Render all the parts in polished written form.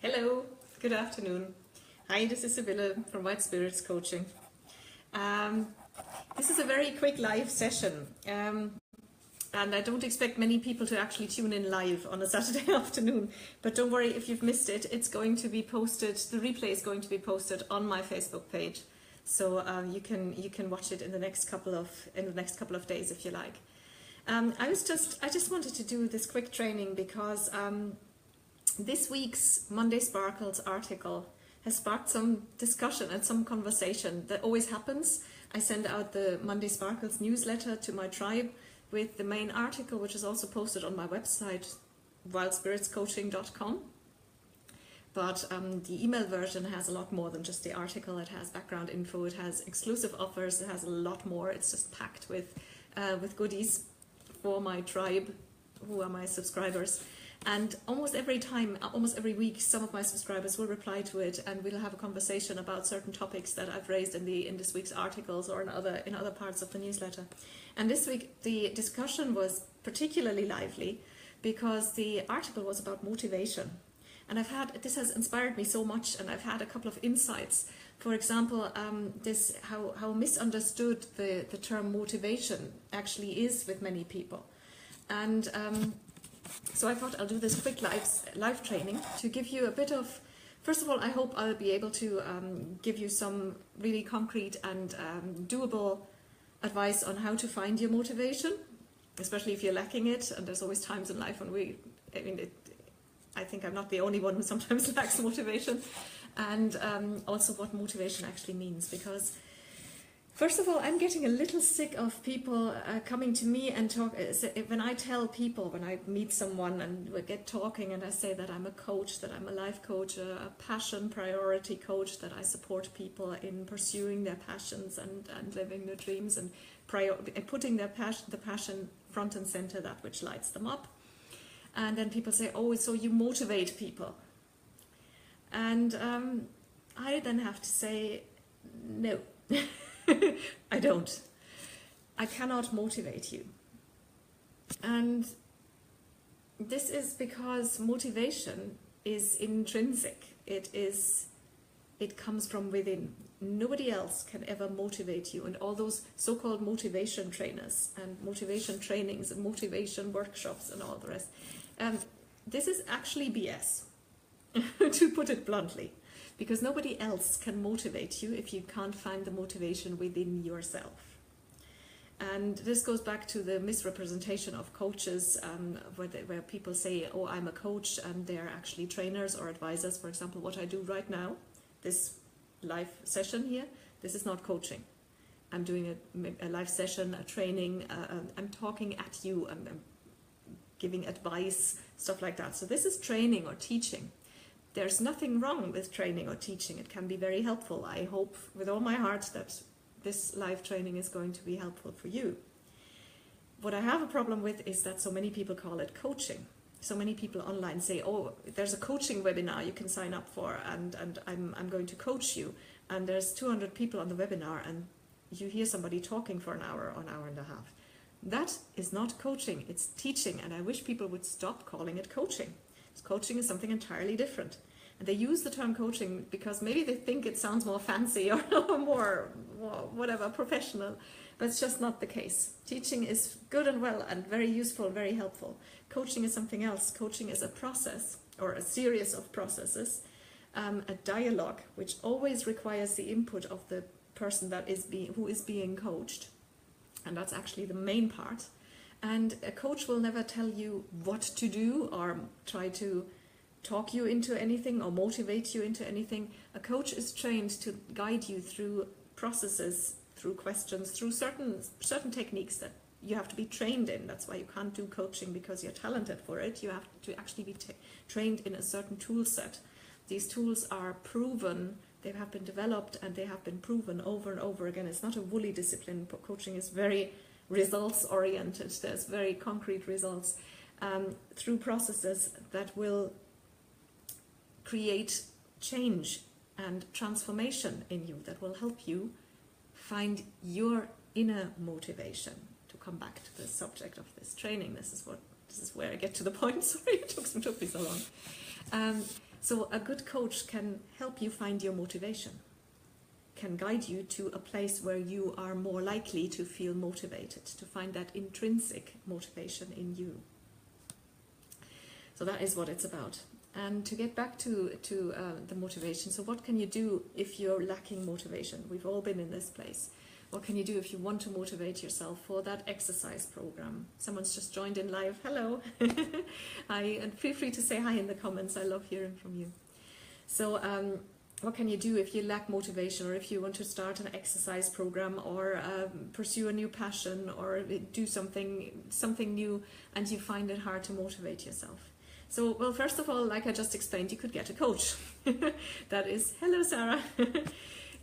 Hello, good afternoon. Hi, this is Sibylle from White Spirits Coaching. This is a very quick live session, and I don't expect many people to actually tune in live on a Saturday afternoon, but don't worry if you've missed it. It's going to be posted, the replay is going to be posted on my Facebook page, so you can watch it in the next couple of days if you like. I just wanted to do this quick training because this week's Monday Sparkles article has sparked some discussion and some conversation that always happens. I send out the Monday Sparkles newsletter to my tribe with the main article, which is also posted on my website, wildspiritscoaching.com. But the email version has a lot more than just the article. It has background info, it has exclusive offers, it has a lot more. It's just packed with goodies for my tribe, who are my subscribers. And almost every week, some of my subscribers will reply to it, and we'll have a conversation about certain topics that I've raised in this week's articles or in other parts of the newsletter. And this week, the discussion was particularly lively because the article was about motivation. And this has inspired me so much, and I've had a couple of insights. For example, how misunderstood the term motivation actually is with many people. And so I thought I'll do this quick live training to give you a bit of, first of all, I hope I'll be able to give you some really concrete and doable advice on how to find your motivation, especially if you're lacking it. And there's always times in life when I think I'm not the only one who sometimes lacks motivation. And also what motivation actually means, because first of all, I'm getting a little sick of people coming to me and talk. When I tell people, when I meet someone and we get talking and I say that I'm a coach, that I'm a life coach, a passion priority coach, that I support people in pursuing their passions and living their dreams and putting the passion front and center, that which lights them up. And then people say, oh, so you motivate people. And I then have to say, no. I don't. I cannot motivate you. And this is because motivation is intrinsic. It comes from within. Nobody else can ever motivate you. And all those so-called motivation trainers and motivation trainings and motivation workshops and all the rest, this is actually BS, to put it bluntly. Because nobody else can motivate you if you can't find the motivation within yourself. And this goes back to the misrepresentation of coaches, where people say, oh, I'm a coach, and they're actually trainers or advisors. For example, what I do right now, this live session here, this is not coaching. I'm doing a live session, a training, I'm talking at you, I'm giving advice, stuff like that. So this is training or teaching. There's nothing wrong with training or teaching. It can be very helpful. I hope with all my heart that this live training is going to be helpful for you. What I have a problem with is that so many people call it coaching. So many people online say, oh, there's a coaching webinar you can sign up for, and I'm going to coach you. And there's 200 people on the webinar, and you hear somebody talking for an hour or an hour and a half. That is not coaching, it's teaching, and I wish people would stop calling it coaching. Coaching is something entirely different. And they use the term coaching because maybe they think it sounds more fancy or more whatever, professional, but it's just not the case. Teaching is good and well and very useful, very helpful. Coaching is something else. Coaching is a process or a series of processes, a dialogue which always requires the input of the person who is being coached. And that's actually the main part. And a coach will never tell you what to do or try to talk you into anything or motivate you into anything. A coach is trained to guide you through processes, through questions, through certain techniques that you have to be trained in. That's why you can't do coaching because you're talented for it. You have to actually be trained in a certain tool set. These tools are proven, they have been developed, and they have been proven over and over again. It's not a woolly discipline. Coaching is very results oriented. There's very concrete results through processes that will create change and transformation in you, that will help you find your inner motivation. To come back to the subject of this training, this is where I get to the point. Sorry, it took me so long. So a good coach can help you find your motivation, can guide you to a place where you are more likely to feel motivated, to find that intrinsic motivation in you. So that is what it's about. And to get back to the motivation, so what can you do if you're lacking motivation? We've all been in this place. What can you do if you want to motivate yourself for that exercise program? Someone's just joined in live. Hello. Hi, and feel free to say hi in the comments. I love hearing from you. So what can you do if you lack motivation, or if you want to start an exercise program, or pursue a new passion, or do something new, and you find it hard to motivate yourself? So, well, first of all, like I just explained, you could get a coach. That is, hello, Sarah.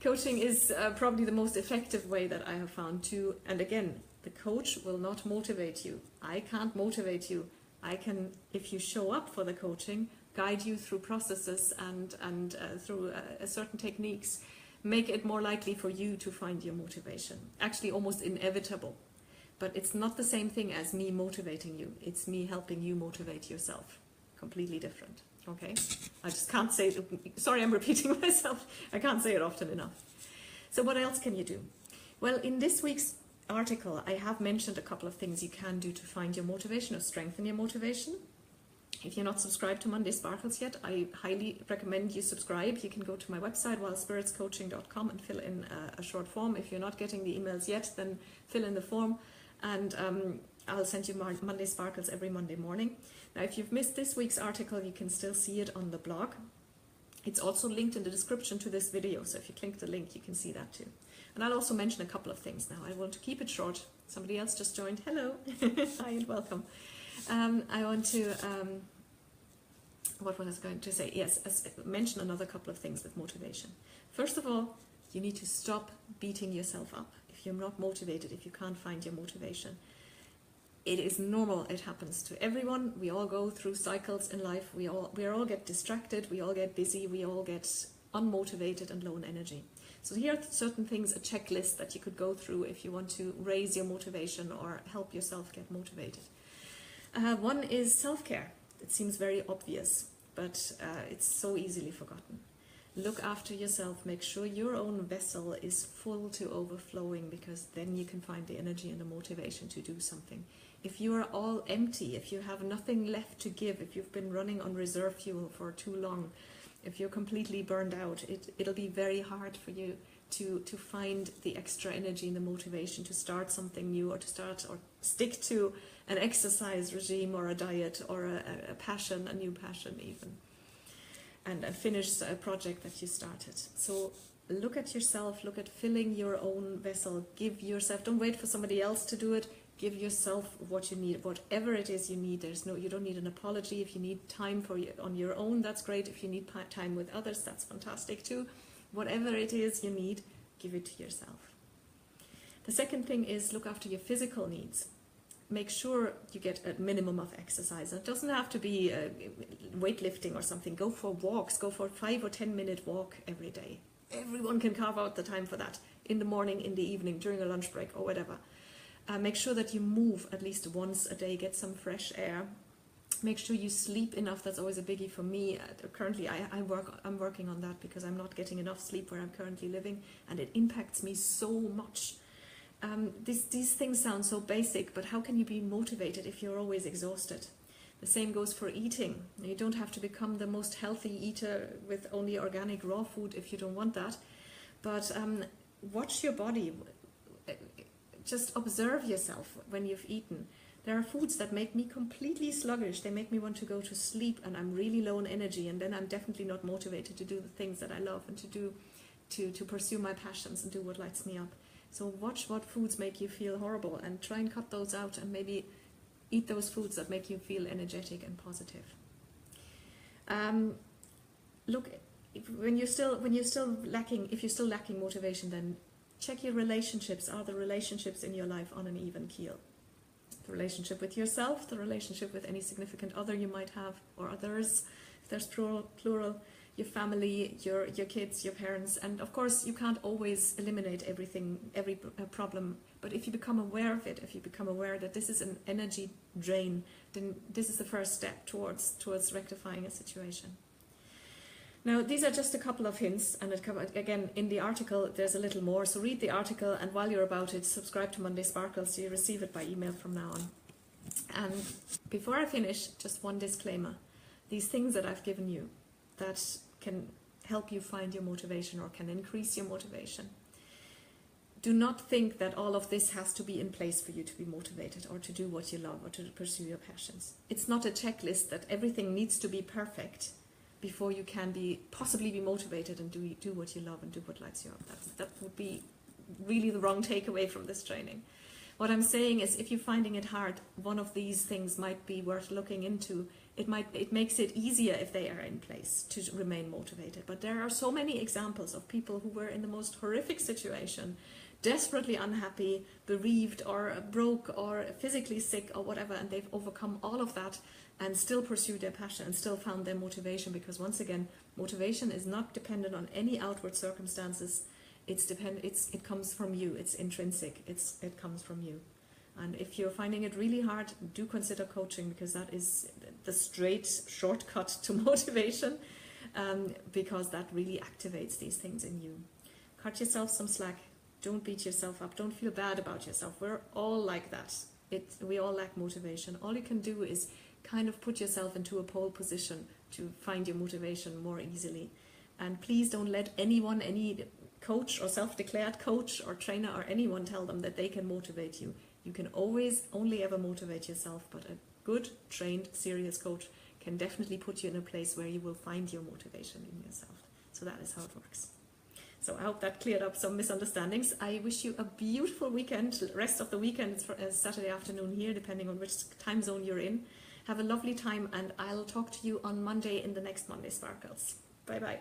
Coaching is probably the most effective way that I have found to, and again, the coach will not motivate you. I can't motivate you. I can, if you show up for the coaching, guide you through processes and through certain techniques, make it more likely for you to find your motivation. Actually, almost inevitable. But it's not the same thing as me motivating you. It's me helping you motivate yourself. Completely different. Okay? I just can't say it. Sorry, I'm repeating myself. I can't say it often enough. So what else can you do? Well, in this week's article, I have mentioned a couple of things you can do to find your motivation or strengthen your motivation. If you're not subscribed to Monday Sparkles yet, I highly recommend you subscribe. You can go to my website, wildspiritscoaching.com, and fill in a short form. If you're not getting the emails yet, then fill in the form, and I'll send you Monday Sparkles every Monday morning. Now, if you've missed this week's article, you can still see it on the blog. It's also linked in the description to this video, so if you click the link, you can see that too. And I'll also mention a couple of things now. I want to keep it short. Somebody else just joined. Hello. Hi and welcome. I want to, what was I going to say? Yes, mention another couple of things with motivation. First of all, you need to stop beating yourself up. If you're not motivated, if you can't find your motivation, it is normal. It happens to everyone. We all go through cycles in life. We all get distracted. We all get busy. We all get unmotivated and low in energy. So here are certain things, a checklist that you could go through if you want to raise your motivation or help yourself get motivated. One is self-care. It seems very obvious, but it's so easily forgotten. Look after yourself. Make sure your own vessel is full to overflowing, because then you can find the energy and the motivation to do something. If you are all empty, if you have nothing left to give, if you've been running on reserve fuel for too long, if you're completely burned out, it'll be very hard for you to find the extra energy and the motivation to start something new, or to start or stick to an exercise regime or a diet or a passion, a new passion even, and finish a project that you started. So look at yourself, look at filling your own vessel, give yourself, don't wait for somebody else to do it, give yourself what you need, whatever it is you need. You don't need an apology. If you need time on your own, that's great. If you need time with others, that's fantastic too. Whatever it is you need, give it to yourself. The second thing is look after your physical needs. Make sure you get a minimum of exercise. It doesn't have to be weightlifting or something. Go for walks. Go for a 5 or 10 minute walk every day. Everyone can carve out the time for that, in the morning, in the evening, during a lunch break or whatever. Make sure that you move at least once a day, get some fresh air. Make sure you sleep enough. That's always a biggie for me. Currently, I'm working on that, because I'm not getting enough sleep where I'm currently living, and it impacts me so much. These things sound so basic, but how can you be motivated if you're always exhausted? The same goes for eating. You don't have to become the most healthy eater with only organic raw food if you don't want that, but watch your body. Just observe yourself when you've eaten. There are foods that make me completely sluggish. They make me want to go to sleep, and I'm really low in energy, and then I'm definitely not motivated to do the things that I love and to pursue my passions and do what lights me up. So watch what foods make you feel horrible and try and cut those out, and maybe eat those foods that make you feel energetic and positive. Look, if you're still lacking motivation, then check your relationships. Are the relationships in your life on an even keel? The relationship with yourself, the relationship with any significant other you might have, or others, if there's plural, your family, your kids, your parents. And of course, you can't always eliminate every problem, but if you become aware of it, if you become aware that this is an energy drain, then this is the first step towards rectifying a situation. Now, these are just a couple of hints, and again, in the article, there's a little more. So read the article, and while you're about it, subscribe to Monday Sparkles so you receive it by email from now on. And before I finish, just one disclaimer. These things that I've given you that can help you find your motivation or can increase your motivation. Do not think that all of this has to be in place for you to be motivated or to do what you love or to pursue your passions. It's not a checklist that everything needs to be perfect before you can possibly be motivated and do what you love and do what lights you up. That would be really the wrong takeaway from this training. What I'm saying is, if you're finding it hard, one of these things might be worth looking into. It makes it easier if they are in place to remain motivated. But there are so many examples of people who were in the most horrific situation, desperately unhappy, bereaved or broke or physically sick or whatever, and they've overcome all of that and still pursued their passion and still found their motivation, because once again, motivation is not dependent on any outward circumstances. It comes from you. It's intrinsic. It comes from you. And if you're finding it really hard, do consider coaching, because that is the straight shortcut to motivation, because that really activates these things in you. Cut yourself some slack. Don't beat yourself up. Don't feel bad about yourself. We're all like that. We all lack motivation. All you can do is kind of put yourself into a pole position to find your motivation more easily. And please don't let anyone, any coach or self-declared coach or trainer or anyone tell them that they can motivate you. You can always only ever motivate yourself, but a good, trained, serious coach can definitely put you in a place where you will find your motivation in yourself. So that is how it works. So I hope that cleared up some misunderstandings. I wish you a beautiful weekend. The rest of the weekend is Saturday afternoon here, depending on which time zone you're in. Have a lovely time, and I'll talk to you on Monday in the next Monday Sparkles. Bye-bye.